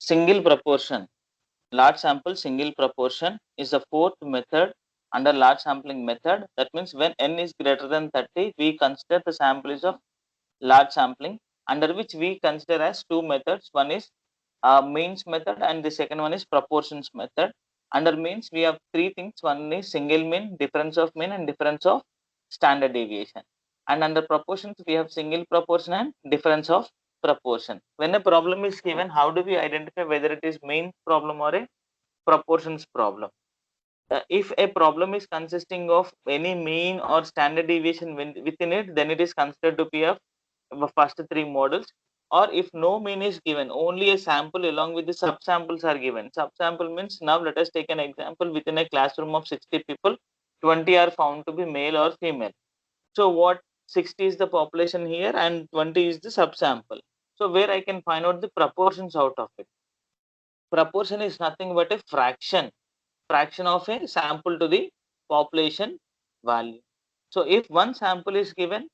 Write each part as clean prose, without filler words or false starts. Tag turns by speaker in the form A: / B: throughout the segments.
A: single proportion. Large sample single proportion is the fourth method under large sampling method. That means when n is greater than 30, we consider the sample is of large sampling, under which we consider as two methods. One is means method and the second one is proportions method. Under means we have three things. One is single mean, difference of mean and difference of standard deviation. And under proportions we have single proportion and difference of proportion. When a problem is given, how do we identify whether it is mean problem or a proportions problem? If a problem is consisting of any mean or standard deviation within it, then it is considered to be a first three models. Or if no mean is given, only a sample along with the subsamples are given. Subsample means, now let us take an example. Within a classroom of 60 people, 20 are found to be male or female. So what, 60 is the population here and 20 is the subsample. So where I can find out the proportions out of it. Proportion is nothing but a fraction of a sample to the population value. So if one sample is given,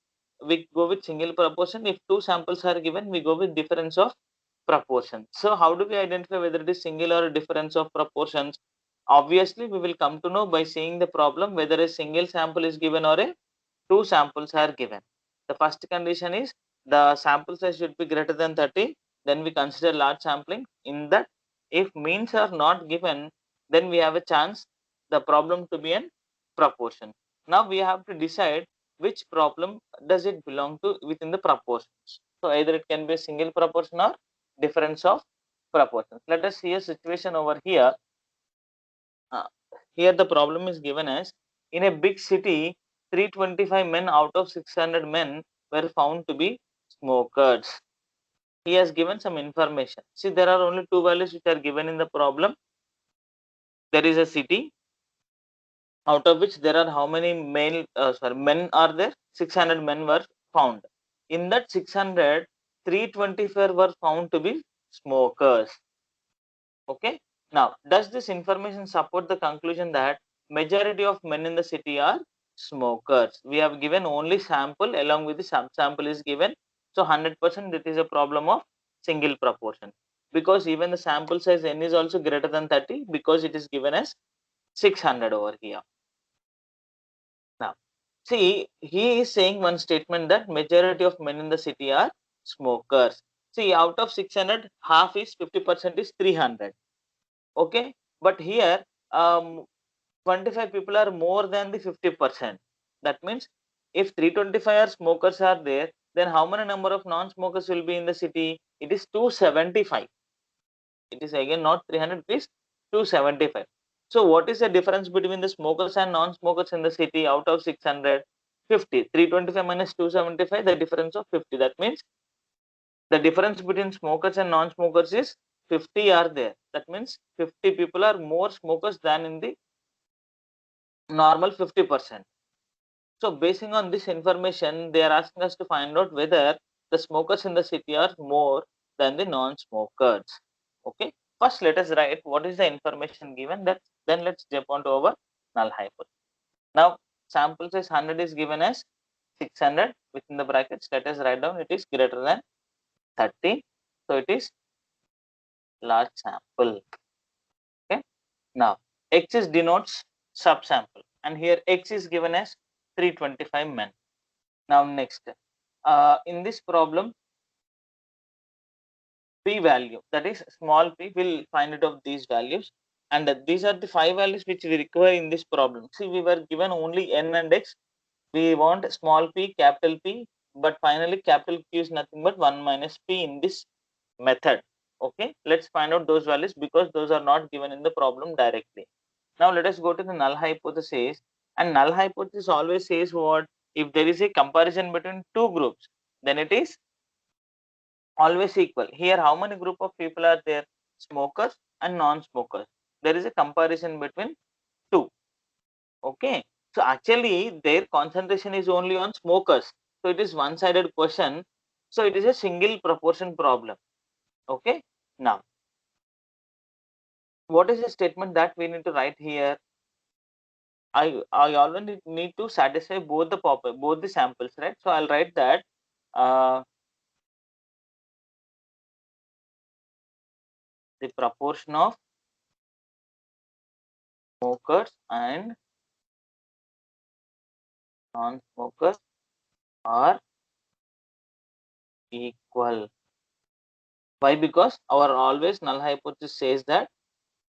A: we go with single proportion. If two samples are given, we go with difference of proportion. So how do we identify whether it is single or difference of proportions? Obviously, we will come to know by seeing the problem whether a single sample is given or a two samples are given. The first condition is the sample size should be greater than 30. Then we consider large sampling. In that, if means are not given, then we have a chance the problem to be in proportion. Now we have to decide which problem does it belong to within the proportions. So either it can be a single proportion or difference of proportions. Let us see a situation over here. Here the problem is given as, in a big city, 325 men out of 600 men were found to be smokers. He has given some information. See, there are only two values which are given in the problem. There is a city, out of which there are how many men are there? 600 men were found. In that 600, 325 were found to be smokers. Okay. Now, does this information support the conclusion that majority of men in the city are smokers? We have given only sample, along with the subsample is given. So 100% it is a problem of single proportion, because even the sample size n is also greater than 30, because it is given as 600 over here. Now, see, he is saying one statement that majority of men in the city are smokers. See, out of 600, half is 50% is 300. Okay, but here 25 people are more than the 50%. That means if 325 are smokers are there, then how many number of non-smokers will be in the city? It is 275. It is again not 300, it is 275. So what is the difference between the smokers and non-smokers in the city out of 600? 50. 325 minus 275, the difference of 50. That means the difference between smokers and non-smokers is 50 are there. That means 50 people are more smokers than in the normal 50%. So basing on this information, they are asking us to find out whether the smokers in the city are more than the non-smokers. Okay. First, let us write what is the information given. That then let's jump on to our null hypothesis. Now, sample size 100 is given as 600 within the brackets. Let us write down it is greater than 30. So it is large sample. Okay. Now, X is denotes subsample, and here X is given as 325 men. Now, next, in this problem, P value, that is small p, will find out of these values, and these are the 5 values which we require in this problem. See, we were given only n and x. We want small p, capital P, but finally capital Q is nothing but 1 minus p in this method. Okay, let's find out those values because those are not given in the problem directly. Now let us go to the null hypothesis, and null hypothesis always says what? If there is a comparison between two groups, then it is always equal. Here how many group of people are there? Smokers and non-smokers. There is a comparison between two. Okay, so actually their concentration is only on smokers, so it is one-sided question, so it is a single proportion problem. Okay, now what is the statement that we need to write here? I already need to satisfy both the samples, right? So I'll write that the proportion of smokers and non-smokers are equal. Why? Because our always null hypothesis says that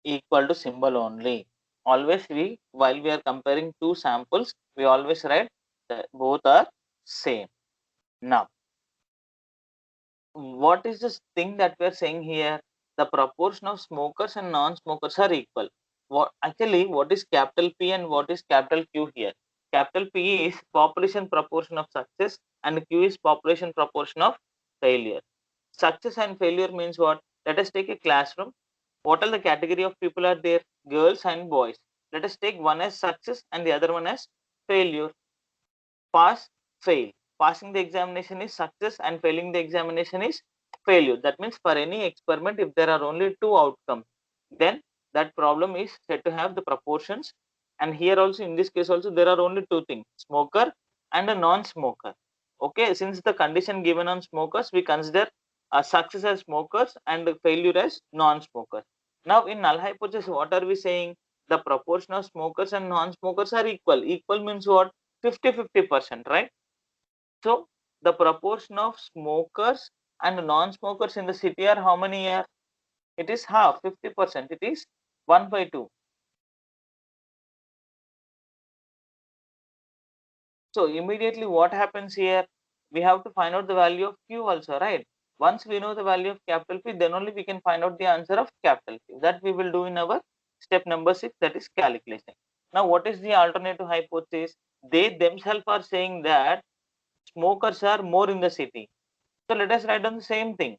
A: equal to symbol only. Always while we are comparing two samples, we always write that both are same. Now, what is this thing that we are saying here? The proportion of smokers and non-smokers are equal. What is capital P and what is capital Q here? Capital P is population proportion of success and Q is population proportion of failure. Success and failure means what? Let us take a classroom. What are the category of people are there? Girls and boys. Let us take one as success and the other one as failure. Pass, fail. Passing the examination is success and failing the examination is failure. That means for any experiment, if there are only two outcomes, then that problem is said to have the proportions. And here also, in this case also, there are only two things, smoker and a non-smoker. Okay, since the condition given on smokers, we consider success as smokers and failure as non-smokers. Now in null hypothesis, what are we saying? The proportion of smokers and non-smokers are equal. Equal means what? 50-50%, right? So the proportion of smokers and non-smokers in the city are how many here? It is half, 50%. It is 1/2. So immediately what happens here? We have to find out the value of Q also, right? Once we know the value of capital P, then only we can find out the answer of capital P. That we will do in our step number 6, that is calculation. Now what is the alternative hypothesis? They themselves are saying that smokers are more in the city. So let us write down the same thing.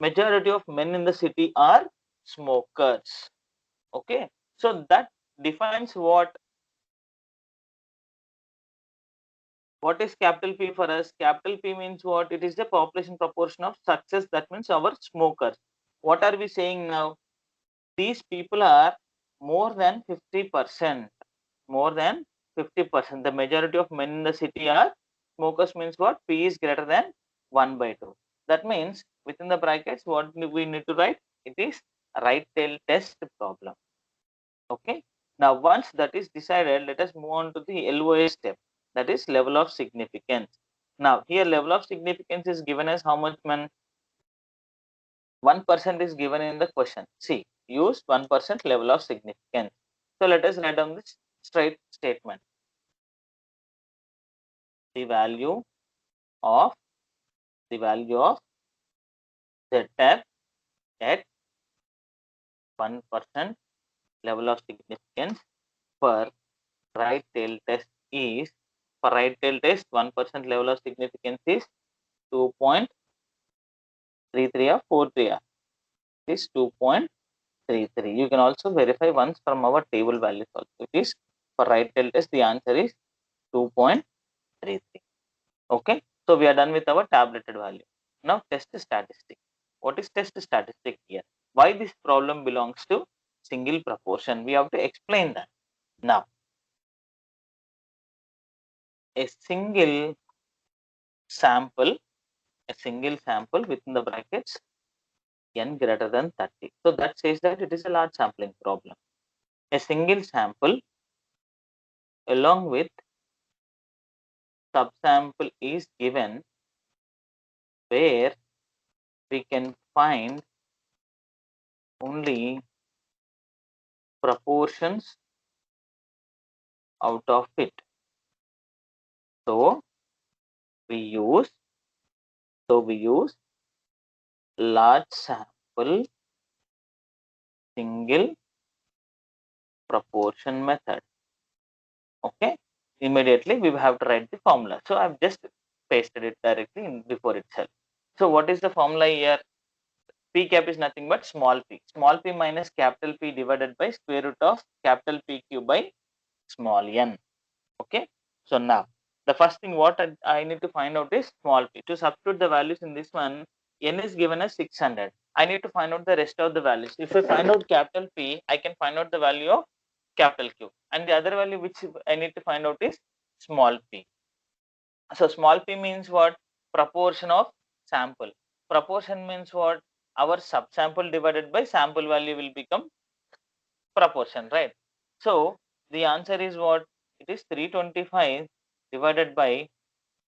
A: Majority of men in the city are smokers. Okay, so that defines what is capital P for us. Capital P means what? It is the population proportion of success. That means our smokers. What are we saying now? These people are more than 50%. More than 50%. The majority of men in the city are smokers means what? P is greater than 1/2. That means within the brackets, what we need to write? It is right tail test problem. Okay. Now, once that is decided, let us move on to the LOA step. That is level of significance. Now, here level of significance is given as how much, man? 1% is given in the question. See, use 1% level of significance. So let us write down this straight statement. The value of ZF at 1% level of significance for right tail test is, for right tail test 1% level of significance is 2.33 or 43. It is 2.33. You can also verify once from our table values also. It is for right tail test, the answer is 2.33. Okay, so we are done with our tabulated value. Now test statistic. What is test statistic here? Why this problem belongs to single proportion? We have to explain that. Now, a single sample within the brackets n greater than 30. So that says that it is a large sampling problem. A single sample along with subsample is given where we can find only proportions out of it. So we use large sample single proportion method. Okay, immediately we have to write the formula. So I've just pasted it directly in before itself. So what is the formula here? P cap is nothing but small p. Small p minus capital P divided by square root of capital PQ by small n. Okay. So now the first thing what I need to find out is small p. To substitute the values in this one, n is given as 600. I need to find out the rest of the values. If I find out capital P, I can find out the value of capital Q. and the other value which I need to find out is small p. So small p means what? Proportion of sample. Proportion means what? Our subsample divided by sample value will become proportion, right? So the answer is what? It is 325 divided by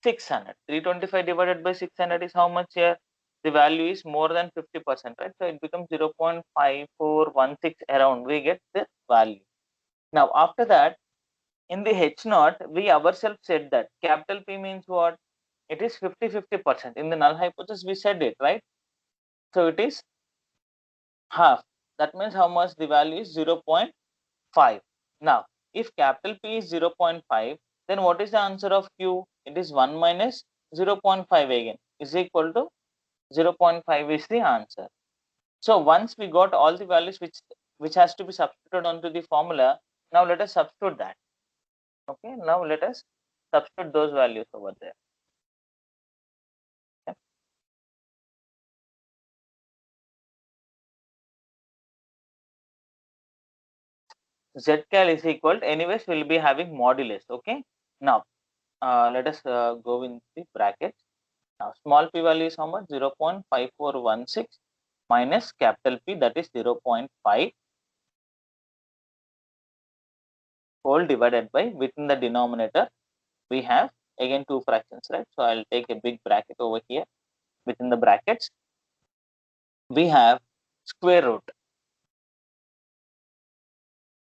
A: 600. 325 divided by 600 is how much here? The value is more than 50%, right? So it becomes 0.5416 around. We get the value. Now after that, in the H naught, we ourselves said that capital P means what? It is 50-50%. In the null hypothesis, we said it, right? So it is half. That means how much? The value is 0.5. Now, if capital P is 0.5, then what is the answer of Q? It is 1 minus 0.5 again is equal to 0.5 is the answer. So once we got all the values which has to be substituted onto the formula, now let us substitute that. Okay, now let us substitute those values over there. Okay. Zcal is equal to, anyways we'll be having modulus. Okay, now let us go in the brackets. Now small p value is how much? 0.5416 minus capital P, that is 0.5 whole divided by, within the denominator we have again two fractions, right? So I'll take a big bracket over here. Within the brackets we have square root.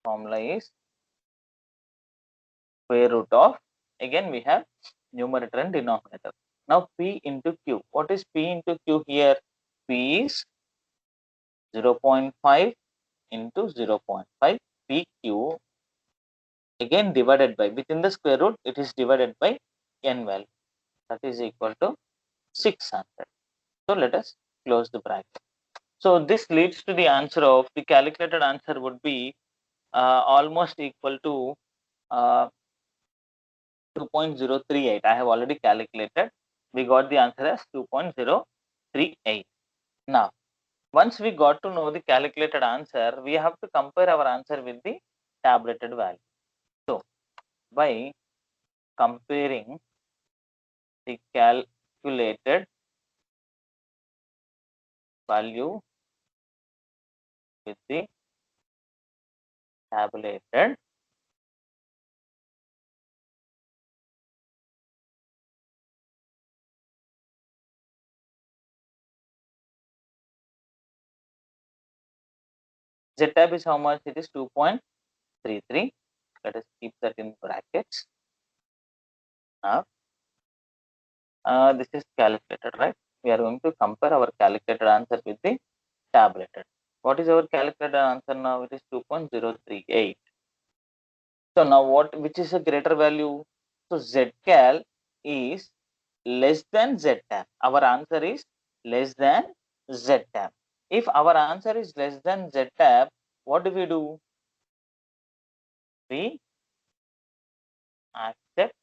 A: Formula is square root of, again we have numerator and denominator. Now P into Q. What is P into Q here? P is 0.5 into 0.5 PQ, again divided by, within the square root it is divided by n value, that is equal to 600. So let us close the bracket. So this leads to the answer of, the calculated answer would be almost equal to 2.038. I have already calculated. We got the answer as 2.038. Now, once we got to know the calculated answer, we have to compare our answer with the tabulated value. So, by comparing the calculated value with the tabulated, Z tab is how much? It is 2.33. Let us keep that in brackets. Now, this is calculated, right? We are going to compare our calculated answer with the tabulated. What is our calculated answer now? It is 2.038. So now which is a greater value? So Zcal is less than Ztab. Our answer is less than Ztab. If our answer is less than Ztab, what do? We accept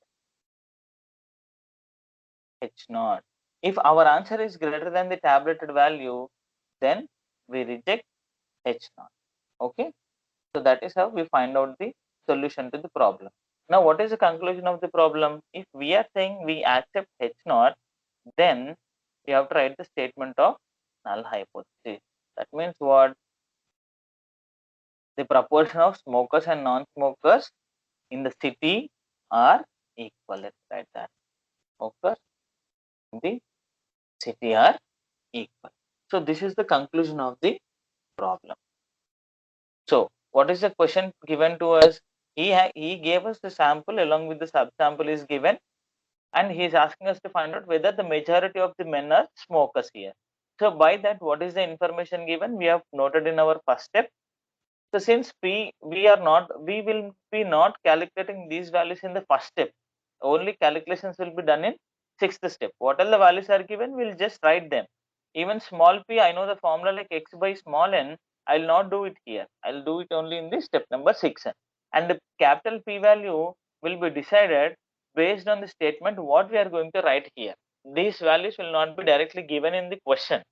A: H naught. If our answer is greater than the tabulated value, then we reject H naught. Okay. So that is how we find out the solution to the problem. Now, what is the conclusion of the problem? If we are saying we accept H naught, then we have to write the statement of null hypothesis. That means what? The proportion of smokers and non-smokers in the city are equal. Let's write that. Smokers in the city are equal. So this is the conclusion of the problem. So what is the question given to us? He gave us the sample along with the subsample is given, and he is asking us to find out whether the majority of the men are smokers here. So by that, what is the information given? We have noted in our first step. So since we will be not calculating these values in the first step. Only calculations will be done in sixth step. What all the values are given, we'll just write them. Even small p, I know the formula like x by small n. I'll not do it here. I'll do it only in the step number 6. And the capital P value will be decided based on the statement what we are going to write here. These values will not be directly given in the question.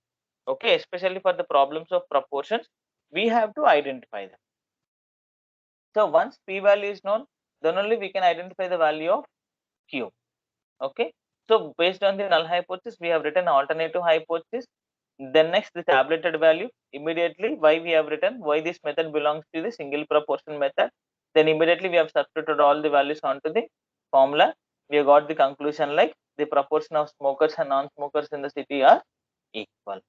A: Okay, especially for the problems of proportions, we have to identify them. So once p value is known, then only we can identify the value of q. Okay. So based on the null hypothesis, we have written alternative hypothesis. Then next the tabulated value. Immediately why we have written, why this method belongs to the single proportion method. Then immediately we have substituted all the values onto the formula. We have got the conclusion like the proportion of smokers and non-smokers in the city are equal.